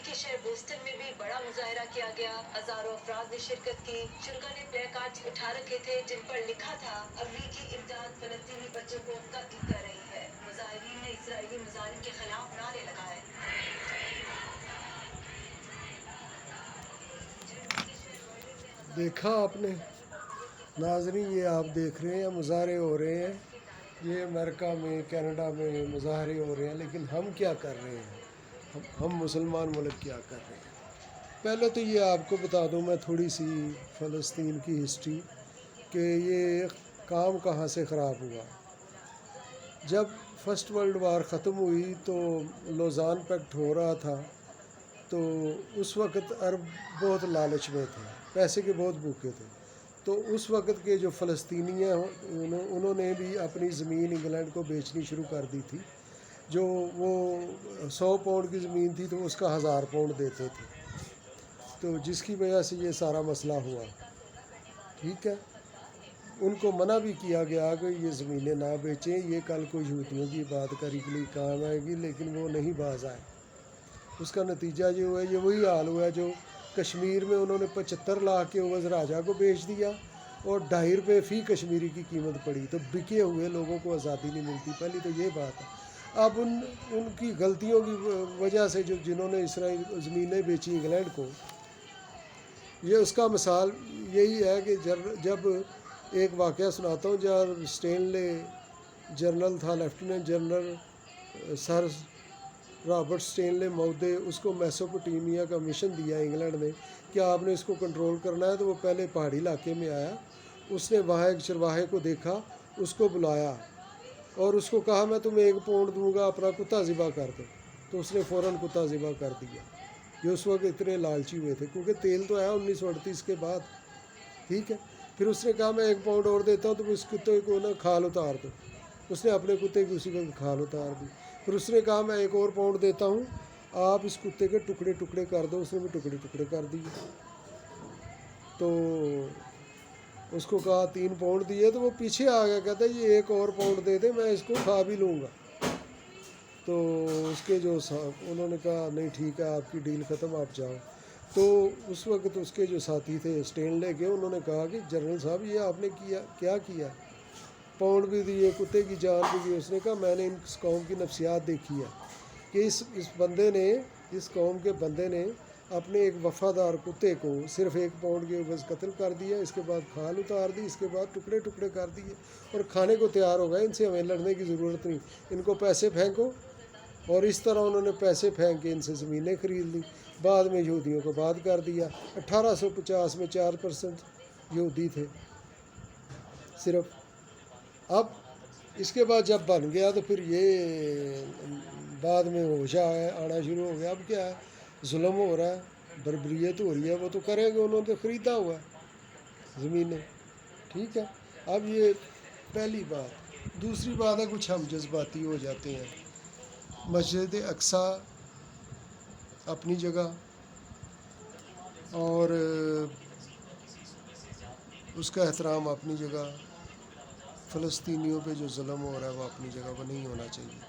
کے شہر بوسٹن میں بھی بڑا مظاہرہ کیا گیا. ہزاروں افراد نے شرکت کی. شرکا نے پلے کارڈز اٹھا رکھے تھے جن پر لکھا تھا امریکی امداد فلسطینی بچوں کو قتل کر رہی ہے. مظاہرین نے اسرائیلی مظالم کے خلاف نعرے لگائے. دیکھا آپ نے ناظرین، یہ آپ دیکھ رہے ہیں مظاہرے ہو رہے ہیں. یہ امریکہ میں کینیڈا میں مظاہرے ہو رہے ہیں، لیکن ہم کیا کر رہے ہیں؟ ہم مسلمان ملک کیا کر رہے ہیں؟ پہلے تو یہ آپ کو بتا دوں میں تھوڑی سی فلسطین کی ہسٹری، کہ یہ کام کہاں سے خراب ہوا. جب فرسٹ ورلڈ وار ختم ہوئی تو لوزان پیکٹ ہو رہا تھا، تو اس وقت عرب بہت لالچ میں تھے، پیسے کے بہت بھوکے تھے. تو اس وقت کے جو فلسطینی ہیں انہوں نے بھی اپنی زمین انگلینڈ کو بیچنی شروع کر دی تھی. جو وہ 100 پاؤنڈ کی زمین تھی تو اس کا 1000 پاؤنڈ دیتے تھے. تو جس کی وجہ سے یہ سارا مسئلہ ہوا. ٹھیک ہے، ان کو منع بھی کیا گیا کہ یہ زمینیں نہ بیچیں، یہ کل کو یہودیوں کی بات کری کے لیے کام آئے گی، لیکن وہ نہیں باز آئے. اس کا نتیجہ یہ ہوا، یہ وہی حال ہوا جو کشمیر میں انہوں نے 75 لاکھ کے عوض راجا کو بیچ دیا اور 2.5 روپے فی کشمیری کی قیمت پڑی. تو بکے ہوئے لوگوں کو آزادی نہیں ملتی. پہلی تو یہ بات ہے. اب ان کی غلطیوں کی وجہ سے جنہوں نے اسرائیل زمینیں بیچی انگلینڈ کو، یہ اس کا مثال یہی ہے کہ جب ایک واقعہ سناتا ہوں. جب اسٹینلے جنرل تھا، lieutenant general sir Robert Stanley Maude, اس کو میسوپوٹیمیا کا مشن دیا انگلینڈ نے کہ آپ نے اس کو کنٹرول کرنا ہے. تو وہ پہلے پہاڑی علاقے میں آیا. اس نے وہاں ایک چرواہے کو دیکھا، اس کو بلایا اور اس کو کہا میں تمہیں 1 پاؤنڈ دوں گا، اپنا کتا ذبح کر دو. تو اس نے فوراً کتا ذبح کر دیا. یہ اس وقت اتنے لالچی ہوئے تھے، کیونکہ تیل تو آیا 1938 کے بعد. ٹھیک ہے، پھر اس نے کہا میں 1 پاؤنڈ اور دیتا ہوں، تو اس کتے کو نا کھال اتار دو. اس نے اپنے کتے کی اسی وقت کھال اتار دی. پھر اس نے کہا میں 1 اور پاؤنڈ دیتا ہوں، آپ اس کتے کے ٹکڑے ٹکڑے کر دو. اس نے بھی ٹکڑے ٹکڑے کر دیے. تو اس کو کہا 3 پاؤنڈ دیے، تو وہ پیچھے آ گیا، کہتا ہے یہ 1 اور پاؤنڈ دے دے، میں اس کو کھا بھی لوں گا. تو اس کے جو انہوں نے کہا نہیں ٹھیک ہے، آپ کی ڈیل ختم، آپ جاؤ. تو اس وقت اس کے جو ساتھی تھے اسٹینلے کے، انہوں نے کہا کہ جنرل صاحب یہ آپ نے کیا کیا؟ پاؤنڈ بھی دیے، کتے کی جان بھی دی. اس نے کہا میں نے اس قوم کی نفسیات دیکھی ہے کہ اس قوم کے بندے نے اپنے ایک وفادار کتے کو صرف 1 پاؤنڈ کے عوض قتل کر دیا. اس کے بعد کھال اتار دی، اس کے بعد ٹکڑے ٹکڑے کر دیے اور کھانے کو تیار ہو گئے. ان سے ہمیں لڑنے کی ضرورت نہیں، ان کو پیسے پھینکو. اور اس طرح انہوں نے پیسے پھینک کے ان سے زمینیں خرید لی. بعد میں یہودیوں کو بعد کر دیا. 1850 میں 4% یہودی تھے صرف. اب اس کے بعد جب بن گیا تو پھر یہ بعد میں ہوش آنا شروع ہو گیا. اب کیا ہے، ظلم ہو رہا ہے، بربریت ہو رہی ہے. وہ تو کریں گے، انہوں نے خریدا ہوا ہے زمینیں. ٹھیک ہے، اب یہ پہلی بات. دوسری بات ہے کچھ ہم جذباتی ہو جاتے ہیں. مسجد اقصیٰ اپنی جگہ اور اس کا احترام اپنی جگہ، فلسطینیوں پہ جو ظلم ہو رہا ہے وہ اپنی جگہ وہ نہیں ہونا چاہیے.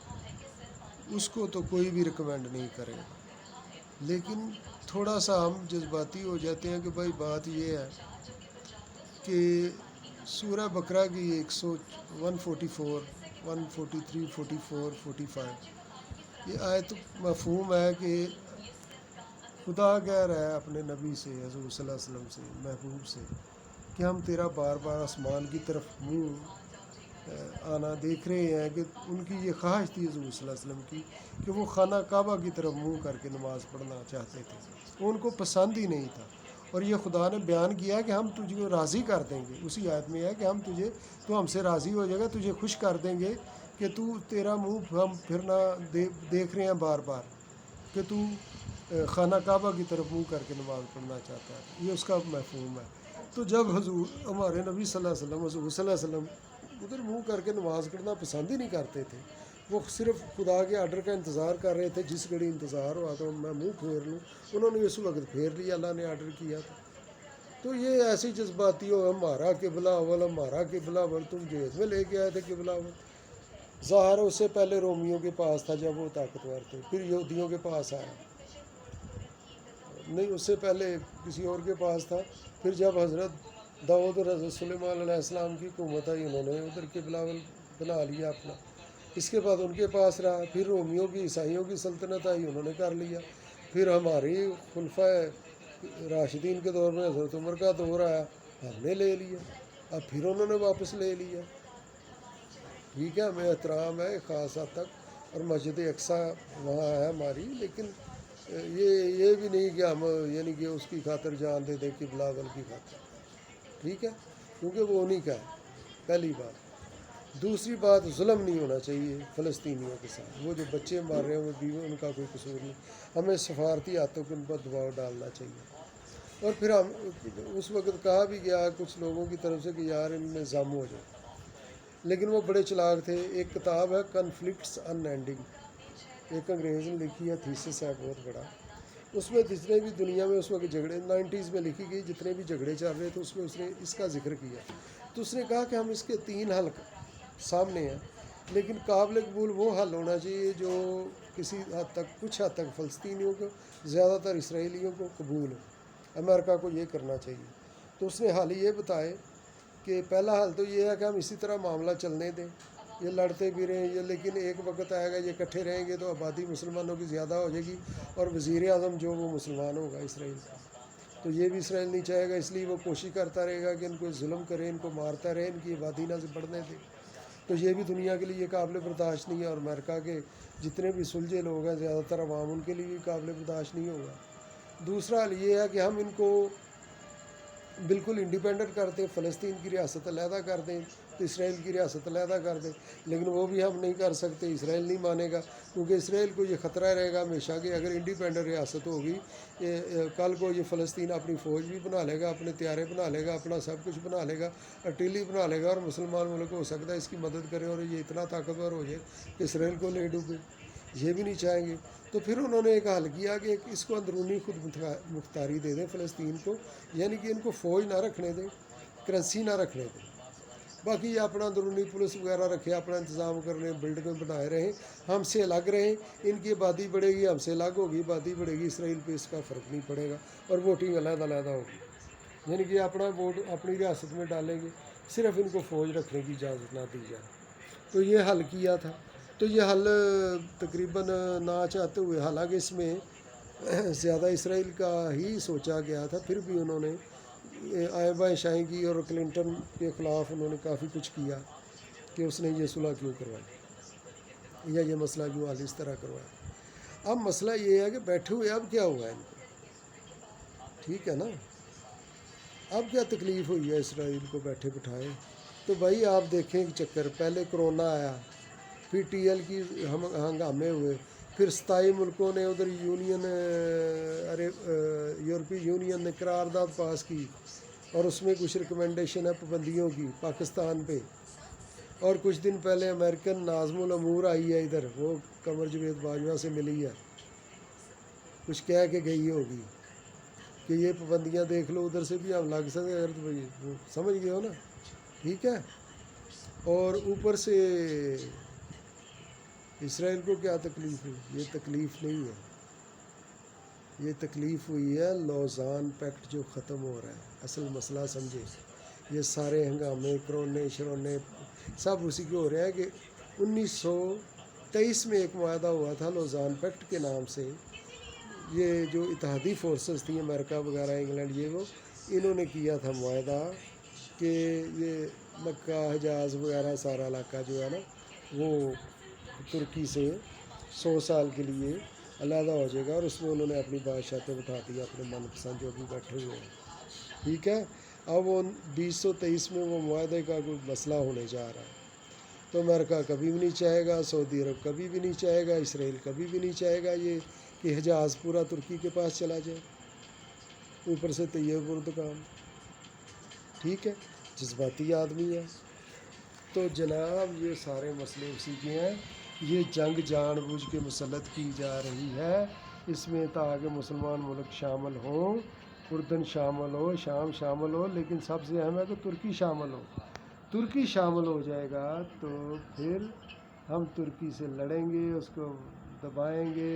اس کو تو کوئی بھی ریکمینڈ نہیں کرے گا. لیکن تھوڑا سا ہم جذباتی ہو جاتے ہیں کہ بھائی بات یہ ہے کہ سورہ بقرہ کی 144 143 44 45 یہ آیت مفہوم ہے کہ خدا کہہ رہا ہے اپنے نبی سے، حضور صلی اللہ علیہ وسلم سے، محبوب سے، کہ ہم تیرا بار بار آسمان کی طرف منہ آنا دیکھ رہے ہیں. کہ ان کی یہ خواہش تھی حضور صلی اللہ علیہ وسلم کی کہ وہ خانہ کعبہ کی طرف منہ کر کے نماز پڑھنا چاہتے تھے. ان کو پسند ہی نہیں تھا. اور یہ خدا نے بیان کیا کہ ہم تجھے راضی کر دیں گے. اسی آیت میں ہے کہ تو ہم سے راضی ہو جائے گا، تجھے خوش کر دیں گے کہ تیرا منہ ہم پھرنا دیکھ رہے ہیں بار بار کہ تو خانہ کعبہ کی طرف منہ کر کے نماز پڑھنا چاہتا ہے. یہ اس کا مفہوم ہے. تو جب حضور ہمارے نبی صلی اللہ علیہ وسلم، حضور صلی اللہ علیہ وسلم ادھر منہ کر کے نماز پڑھنا پسند ہی نہیں کرتے تھے، وہ صرف خدا کے آرڈر کا انتظار کر رہے تھے. جس گھڑی انتظار ہوا تو میں منہ پھیر لوں، انہوں نے اس وقت پھیر لیا، اللہ نے آرڈر کیا تھا. تو یہ ایسی جذباتی ہو، ہمارا قبلہ اول، ہمارا قبلہ اول. تم جہیز میں لے کے آئے تھے قبلہ اول. ظاہر اس سے پہلے رومیوں کے پاس تھا جب وہ طاقتور تھے، پھر یہودیوں کے پاس آیا. نہیں اس سے پہلے کسی اور کے پاس تھا، پھر جب حضرت داؤد اور حضرت سلیمان علیہ السلام کی حکومت آئی انہوں نے ادھر کے بلاول بنا لیا اپنا، اس کے بعد ان کے پاس رہا، پھر رومیوں کی عیسائیوں کی سلطنت آئی انہوں نے کر لیا، پھر ہماری خلفائے راشدین کے دور میں حضرت عمر کا دور آیا، ہم نے لے لیا، اب پھر انہوں نے واپس لے لیا۔ ٹھیک ہے، ہمیں احترام ہے ایک خاص حد تک، اور مسجد اقصیٰ وہاں ہے ہماری، لیکن یہ بھی نہیں کہ ہم یعنی کہ اس کی خاطر جان دے دیں کہ بلاول کی خاطر، ٹھیک ہے، کیونکہ وہ انہیں کا ہے، پہلی بات۔ دوسری بات، ظلم نہیں ہونا چاہیے فلسطینیوں کے ساتھ، وہ جو بچے مار رہے ہیں وہ بیوی ان کا کوئی قصور نہیں، ہمیں سفارتی ہاتھوں کو ان پر دباؤ ڈالنا چاہیے۔ اور پھر ہم اس وقت کہا بھی گیا کچھ لوگوں کی طرف سے کہ یار ان میں ضم ہو جائے، لیکن وہ بڑے چلاک تھے۔ ایک کتاب ہے کنفلکٹس ان اینڈنگ، ایک انگریز نے لکھی ہے، تھیسس ہے بہت بڑا، اس میں جتنے بھی دنیا میں اس وقت جھگڑے 90s میں لکھی گئی، جتنے بھی جھگڑے چل رہے تھے اس میں اس نے اس کا ذکر کیا، تو اس نے کہا کہ ہم اس کے 3 حل سامنے ہیں، لیکن قابل قبول وہ حل ہونا چاہیے جو کسی حد تک کچھ حد تک فلسطینیوں کو، زیادہ تر اسرائیلیوں کو قبول ہو، امریکہ کو یہ کرنا چاہیے۔ تو اس نے حل یہ بتائے کہ پہلا حل تو یہ ہے کہ ہم اسی طرح معاملہ چلنے دیں، یہ لڑتے بھی رہیں یہ، لیکن ایک وقت آئے گا یہ اکٹھے رہیں گے تو آبادی مسلمانوں کی زیادہ ہو جائے گی، اور وزیر اعظم جو وہ مسلمان ہوگا اسرائیل کا، تو یہ بھی اسرائیل نہیں چاہے گا، اس لیے وہ کوشش کرتا رہے گا کہ ان کو ظلم کرے، ان کو مارتا رہے، ان کی آبادی نہ بڑھنے دے، تو یہ بھی دنیا کے لیے قابل برداشت نہیں ہے، اور امریکہ کے جتنے بھی سلجھے لوگ ہیں زیادہ تر عوام ان کے لیے بھی قابل برداشت نہیں ہوگا۔ دوسرا حل یہ ہے کہ ہم ان کو بالکل انڈیپینڈنٹ کر دیں، فلسطین کی ریاست علیحدہ کر دیں، تو اسرائیل کی ریاست علیحدہ کر دیں، لیکن وہ بھی ہم نہیں کر سکتے، اسرائیل نہیں مانے گا، کیونکہ اسرائیل کو یہ خطرہ رہے گا ہمیشہ کہ اگر انڈیپینڈنٹ ریاست ہوگی، کل کو یہ فلسطین اپنی فوج بھی بنا لے گا، اپنے طیارے بنا لے گا، اپنا سب کچھ بنا لے گا، ارٹیلی بنا لے گا، اور مسلمان ملک ہو سکتا ہے اس کی مدد کرے اور یہ اتنا طاقتور ہو جائے کہ اسرائیل کو لے ڈوبے، یہ بھی نہیں چاہیں گے۔ تو پھر انہوں نے ایک حل کیا کہ اس کو اندرونی خود مختاری دے دیں فلسطین کو، یعنی کہ ان کو فوج نہ رکھنے دیں، کرنسی نہ رکھنے دیں، باقی یہ اپنا اندرونی پولیس وغیرہ رکھے، اپنا انتظام کر لیں، بلڈنگیں بنائے رہیں، ہم سے الگ رہیں، ان کی آبادی بڑھے گی ہم سے الگ ہوگی، آبادی بڑھے گی اسرائیل پہ اس کا فرق نہیں پڑے گا، اور ووٹنگ علیحدہ علیحدہ ہوگی، یعنی کہ اپنا ووٹ اپنی ریاست میں ڈالیں گے، صرف ان کو فوج رکھنے کی اجازت نہ دی جائے۔ تو یہ حل کیا تھا، تو یہ حل تقریباً نہ چاہتے ہوئے، حالانکہ اس میں زیادہ اسرائیل کا ہی سوچا گیا تھا، پھر بھی انہوں نے آئیں بائیں شائیں کی، اور کلنٹن کے خلاف انہوں نے کافی کچھ کیا کہ اس نے یہ صلح کیوں کروائی، یا یہ مسئلہ کیوں حل اس طرح کروایا۔ اب مسئلہ یہ ہے کہ بیٹھے ہوئے اب کیا ہوا ہے ان کو، ٹھیک ہے نا، اب کیا تکلیف ہوئی ہے اسرائیل کو بیٹھے بٹھائے؟ تو بھائی آپ دیکھیں چکر، پہلے کرونا آیا، پھر ٹی ایل کی ہنگامے ہوئے، پھر 27 ملکوں نے ادھر یورپی یونین نے قرارداد پاس کی، اور اس میں کچھ ریکمنڈیشن ہے پابندیوں کی پاکستان پہ، اور کچھ دن پہلے امریکن ناظم الامور آئی ہے ادھر، وہ قمر جاوید باجوہ سے ملی ہے، کچھ کہہ کے گئی ہوگی کہ یہ پابندیاں دیکھ لو، ادھر سے بھی ہم لگ سکتے، اگر تو وہ سمجھ گئے ہو نا، ٹھیک ہے۔ اور اوپر سے اسرائیل کو کیا تکلیف ہوئی؟ یہ تکلیف نہیں ہے، یہ تکلیف ہوئی ہے لوزان پیکٹ جو ختم ہو رہا ہے، اصل مسئلہ سمجھے، یہ سارے ہنگامے کرونے شرونے سب اسی کے ہو رہے ہیں کہ 1923 میں ایک معاہدہ ہوا تھا لوزان پیکٹ کے نام سے، یہ جو اتحادی فورسز تھیں امریکہ وغیرہ انگلینڈ یہ وہ، انہوں نے کیا تھا معاہدہ کہ یہ مکہ حجاز وغیرہ سارا علاقہ جو ہے نا وہ ترکی سے 100 سال کے لیے علیحدہ ہو جائے گا، اور اس میں انہوں نے اپنی بادشاہتیں بٹھا دی اپنے من پسند جو بھی بیٹھے ہوئے ہیں، ٹھیک ہے۔ اب وہ 2023 میں وہ معاہدے کا کوئی مسئلہ ہونے جا رہا ہے، تو امریکہ کبھی بھی نہیں چاہے گا، سعودی عرب کبھی بھی نہیں چاہے گا، اسرائیل کبھی بھی نہیں چاہے گا یہ کہ حجاز پورا ترکی کے پاس چلا جائے، اوپر سے طیب اردگان، ٹھیک ہے، جذباتی آدمی ہے۔ تو جناب یہ سارے مسئلے اسی کے ہیں، یہ جنگ جان بوجھ کے مسلط کی جا رہی ہے، اس میں تاکہ مسلمان ملک شامل ہوں، اردن شامل ہو، شام شامل ہو، لیکن سب سے اہم ہے کہ ترکی شامل ہو، ترکی شامل ہو جائے گا تو پھر ہم ترکی سے لڑیں گے، اس کو دبائیں گے،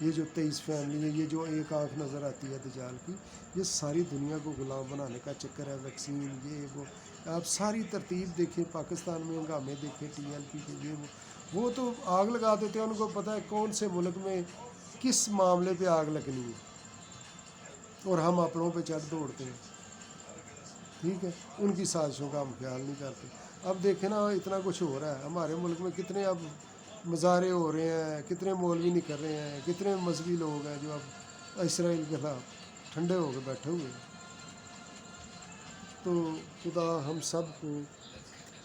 یہ جو 23 فیملی ہے، یہ جو ایک آنکھ نظر آتی ہے دجال کی، یہ ساری دنیا کو غلام بنانے کا چکر ہے، ویکسین یہ وہ. آپ ساری ترتیب دیکھیں، پاکستان میں ہنگامے دیکھیں TLP کے، یہ وہ تو آگ لگا دیتے ہیں. ان کو پتہ ہے کون سے ملک میں کس معاملے پہ آگ لگنی ہے، اور ہم اپنوں پہ چڑھ دوڑتے ہیں. ٹھیک ہے، ان کی سازشوں کا ہم خیال نہیں کرتے. اب دیکھیں نا، اتنا کچھ ہو رہا ہے ہمارے ملک میں، کتنے اب مظاہرے ہو رہے ہیں، کتنے مولوی نکل رہے ہیں، کتنے مذہبی لوگ ہیں جو اب اسرائیل کے خلاف ٹھنڈے ہو کے بیٹھے ہوئے ہیں. تو خدا ہم سب کو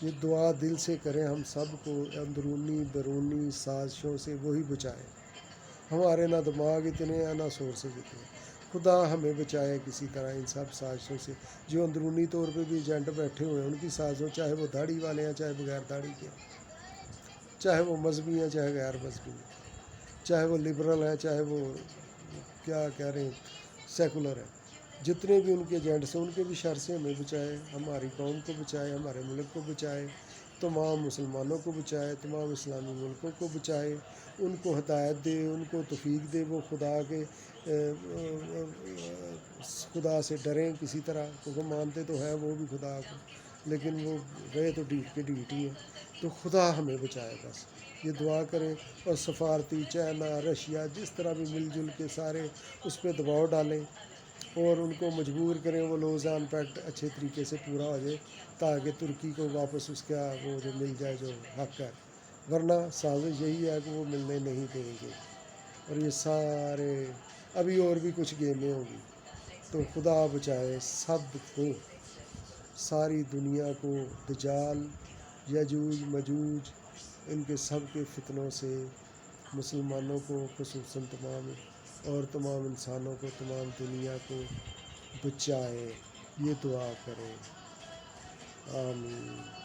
یہ دعا دل سے کریں، ہم سب کو اندرونی بیرونی سازشوں سے وہی بچائے. ہمارے نہ دماغ اتنے ہیں، نہ سورسز اتنے ہیں. خدا ہمیں بچائے کسی طرح ان سب سازشوں سے جو اندرونی طور پہ بھی ایجنٹ بیٹھے ہوئے ہیں، ان کی سازشوں، چاہے وہ داڑھی والے ہیں، چاہے بغیر داڑھی کے ہیں، چاہے وہ مذہبی ہیں، چاہے غیر مذہبی ہیں، چاہے وہ لبرل ہیں، چاہے وہ کیا کہہ رہے ہیں سیکولر ہیں. جتنے بھی ان کے ایجنٹس ہیں، ان کے بھی شر سے ہمیں بچائے، ہماری قوم کو بچائے، ہمارے ملک کو بچائے، تمام مسلمانوں کو بچائے، تمام اسلامی ملکوں کو بچائے. ان کو ہدایت دے، ان کو توفیق دے، وہ خدا سے ڈریں کسی طرح، کیونکہ مانتے تو ہیں وہ بھی خدا کو، لیکن وہ گئے تو ڈیٹ کے ڈیٹ ہی ہیں. تو خدا ہمیں بچائے، بس یہ دعا کریں. اور سفارتی چائنا، رشیا، جس طرح بھی مل جل کے سارے اس پہ دباؤ ڈالیں اور ان کو مجبور کریں وہ لوزان پیکٹ اچھے طریقے سے پورا ہو جائے، تاکہ ترکی کو واپس اس کا وہ جو مل جائے جو حق ہے. ورنہ سازش یہی ہے کہ وہ ملنے نہیں دیں گے. اور یہ سارے ابھی اور بھی کچھ گیمیں ہوں گی. تو خدا بچائے سب کو، ساری دنیا کو دجال، یجوج مجوج، ان کے سب کے فتنوں سے مسلمانوں کو خصوصاً تمام انسانوں کو، تمام دنیا کو بچائے. یہ دعا کریں. آمین.